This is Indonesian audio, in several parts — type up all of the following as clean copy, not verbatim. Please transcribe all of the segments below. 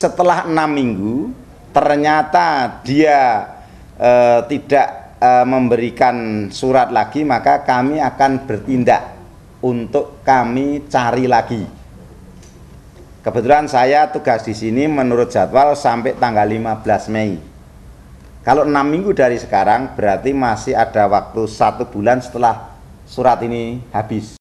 Setelah 6 minggu, ternyata dia tidak memberikan surat lagi, maka kami akan bertindak untuk kami cari lagi. Kebetulan saya tugas di sini menurut jadwal sampai tanggal 15 Mei. Kalau 6 minggu dari sekarang berarti masih ada waktu 1 bulan setelah surat ini habis.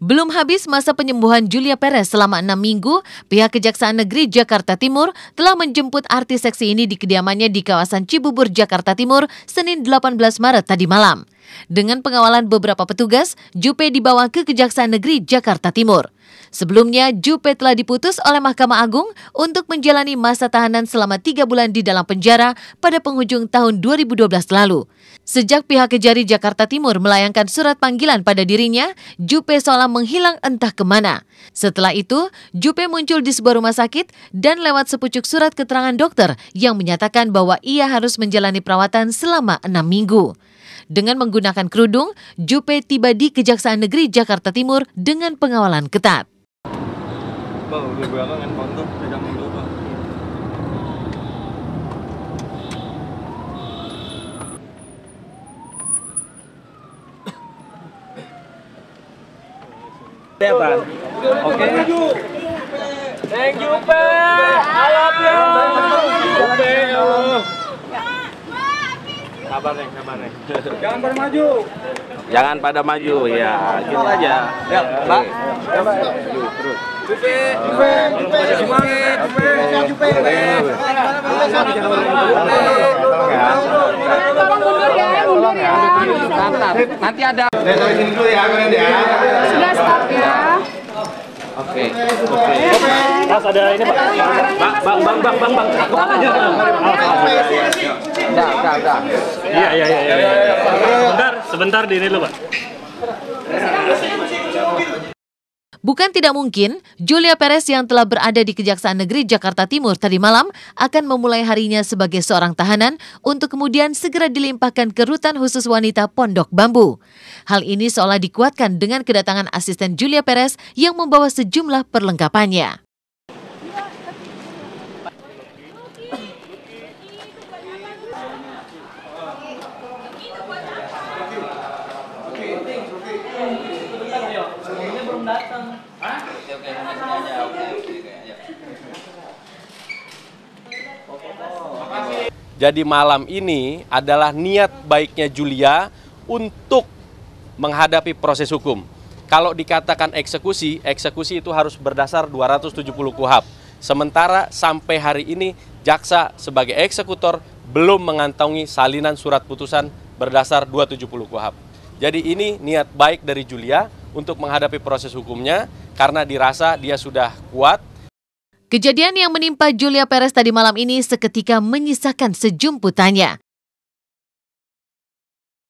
Belum habis masa penyembuhan Julia Perez selama 6 minggu, pihak Kejaksaan Negeri Jakarta Timur telah menjemput artis seksi ini di kediamannya di kawasan Cibubur, Jakarta Timur, Senin 18 Maret tadi malam. Dengan pengawalan beberapa petugas, Jupe dibawa ke Kejaksaan Negeri Jakarta Timur. Sebelumnya, Jupe telah diputus oleh Mahkamah Agung untuk menjalani masa tahanan selama 3 bulan di dalam penjara pada penghujung tahun 2012 lalu. Sejak pihak Kejari Jakarta Timur melayangkan surat panggilan pada dirinya, Jupe seolah menghilang entah kemana. Setelah itu, Jupe muncul di sebuah rumah sakit dan lewat sepucuk surat keterangan dokter yang menyatakan bahwa ia harus menjalani perawatan selama 6 minggu. Dengan menggunakan kerudung, Jupe tiba di Kejaksaan Negeri Jakarta Timur dengan pengawalan ketat. Pak, udah berapa handphone tuh? Pegang dulu, Pak. Kelihatan. Oke. Thank you, Pak. I love you. Sabar, Neng, sabar, Neng. Jangan pada maju. Jangan pada maju, ya. Gitu aja. Ya, Pak. Terus. Jupe. Semangat, Jupe. Nanti ada. Saya sini dulu ya, kalian ya. Sudah stop ya. Oke. Mas ada ini Pak. Bang. Udah. Iya. Sebentar di ini dulu, Pak. Bukan tidak mungkin, Julia Perez yang telah berada di Kejaksaan Negeri Jakarta Timur tadi malam akan memulai harinya sebagai seorang tahanan untuk kemudian segera dilimpahkan ke Rutan Khusus Wanita Pondok Bambu. Hal ini seolah dikuatkan dengan kedatangan asisten Julia Perez yang membawa sejumlah perlengkapannya. Jadi malam ini adalah niat baiknya Julia untuk menghadapi proses hukum. Kalau dikatakan eksekusi itu harus berdasar 270 KUHP. Sementara sampai hari ini jaksa sebagai eksekutor belum mengantongi salinan surat putusan berdasar 270 KUHP. Jadi ini niat baik dari Julia untuk menghadapi proses hukumnya karena dirasa dia sudah kuat. Kejadian yang menimpa Julia Perez tadi malam ini seketika menyisakan sejumputannya.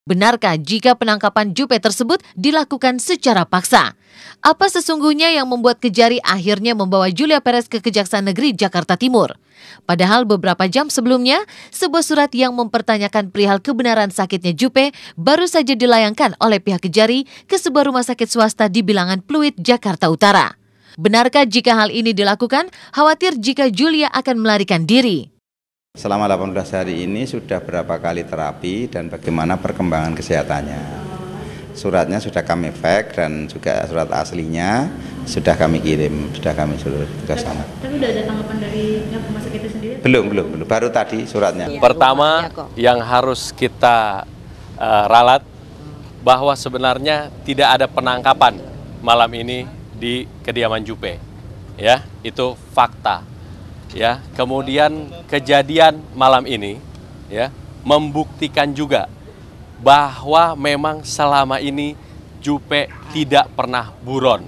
Benarkah jika penangkapan Jupe tersebut dilakukan secara paksa? Apa sesungguhnya yang membuat Kejari akhirnya membawa Julia Perez ke Kejaksaan Negeri Jakarta Timur? Padahal beberapa jam sebelumnya, sebuah surat yang mempertanyakan perihal kebenaran sakitnya Jupe baru saja dilayangkan oleh pihak Kejari ke sebuah rumah sakit swasta di Bilangan Pluit, Jakarta Utara. Benarkah jika hal ini dilakukan, khawatir jika Julia akan melarikan diri? Selama 18 hari ini sudah berapa kali terapi dan bagaimana perkembangan kesehatannya. Suratnya sudah kami fax dan juga surat aslinya sudah kami kirim, sudah kami suruh ke sana. Tapi udah ada tanggapan dari rumah sakit itu sendiri? Belum. Baru tadi suratnya. Pertama, yang harus kita ralat bahwa sebenarnya tidak ada penangkapan malam ini di kediaman Jupe, ya, itu fakta, ya. Kemudian kejadian malam ini, ya, membuktikan juga bahwa memang selama ini Jupe tidak pernah buron,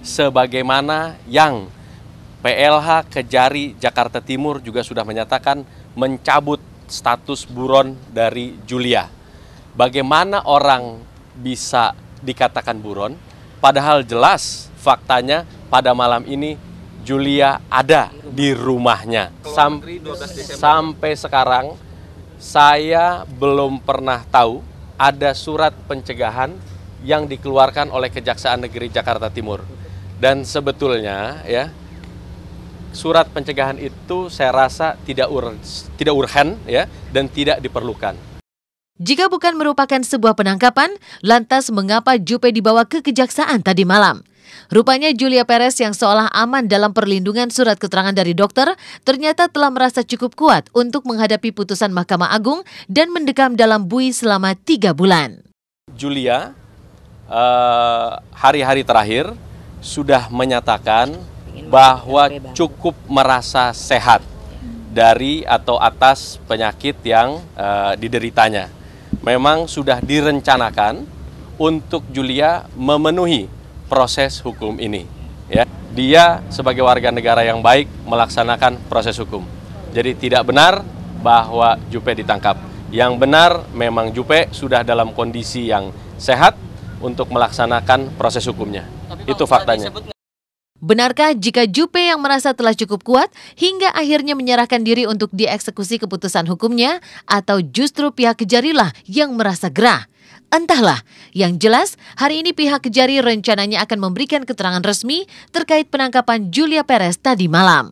sebagaimana yang PLH Kejari Jakarta Timur juga sudah menyatakan mencabut status buron dari Julia. Bagaimana orang bisa dikatakan buron, padahal jelas faktanya pada malam ini Julia ada di rumahnya. Sampai sekarang saya belum pernah tahu ada surat pencegahan yang dikeluarkan oleh Kejaksaan Negeri Jakarta Timur. Dan sebetulnya ya, surat pencegahan itu saya rasa tidak urgen ya, dan tidak diperlukan. Jika bukan merupakan sebuah penangkapan, lantas mengapa Jupe dibawa ke kejaksaan tadi malam? Rupanya Julia Perez yang seolah aman dalam perlindungan surat keterangan dari dokter, ternyata telah merasa cukup kuat untuk menghadapi putusan Mahkamah Agung dan mendekam dalam bui selama 3 bulan. Julia hari-hari terakhir sudah menyatakan bahwa cukup merasa sehat dari atau atas penyakit yang dideritanya. Memang sudah direncanakan untuk Julia memenuhi proses hukum ini. Ya, dia sebagai warga negara yang baik melaksanakan proses hukum. Jadi tidak benar bahwa Jupe ditangkap. Yang benar memang Jupe sudah dalam kondisi yang sehat untuk melaksanakan proses hukumnya. Itu faktanya. Benarkah jika Jupe yang merasa telah cukup kuat hingga akhirnya menyerahkan diri untuk dieksekusi keputusan hukumnya, atau justru pihak Kejari lah yang merasa gerah? Entahlah, yang jelas hari ini pihak Kejari rencananya akan memberikan keterangan resmi terkait penangkapan Julia Perez tadi malam.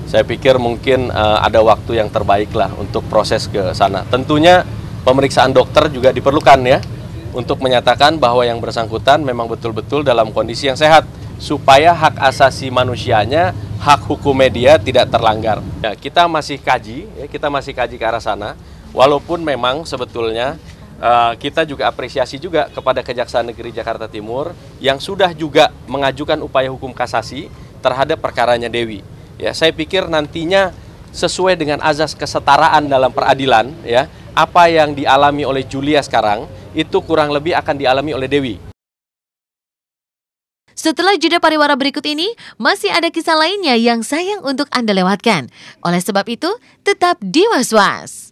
Saya pikir mungkin ada waktu yang terbaik lah untuk proses ke sana. Tentunya pemeriksaan dokter juga diperlukan ya, untuk menyatakan bahwa yang bersangkutan memang betul-betul dalam kondisi yang sehat, supaya hak asasi manusianya, hak hukum media tidak terlanggar. Ya, kita masih kaji ke arah sana. Walaupun memang sebetulnya kita juga apresiasi juga kepada Kejaksaan Negeri Jakarta Timur yang sudah juga mengajukan upaya hukum kasasi terhadap perkaranya Dewi. Ya, saya pikir nantinya sesuai dengan azas kesetaraan dalam peradilan, ya, apa yang dialami oleh Julia sekarang itu kurang lebih akan dialami oleh Dewi. Setelah jeda pariwara berikut ini, masih ada kisah lainnya yang sayang untuk Anda lewatkan. Oleh sebab itu, tetap di Was-Was.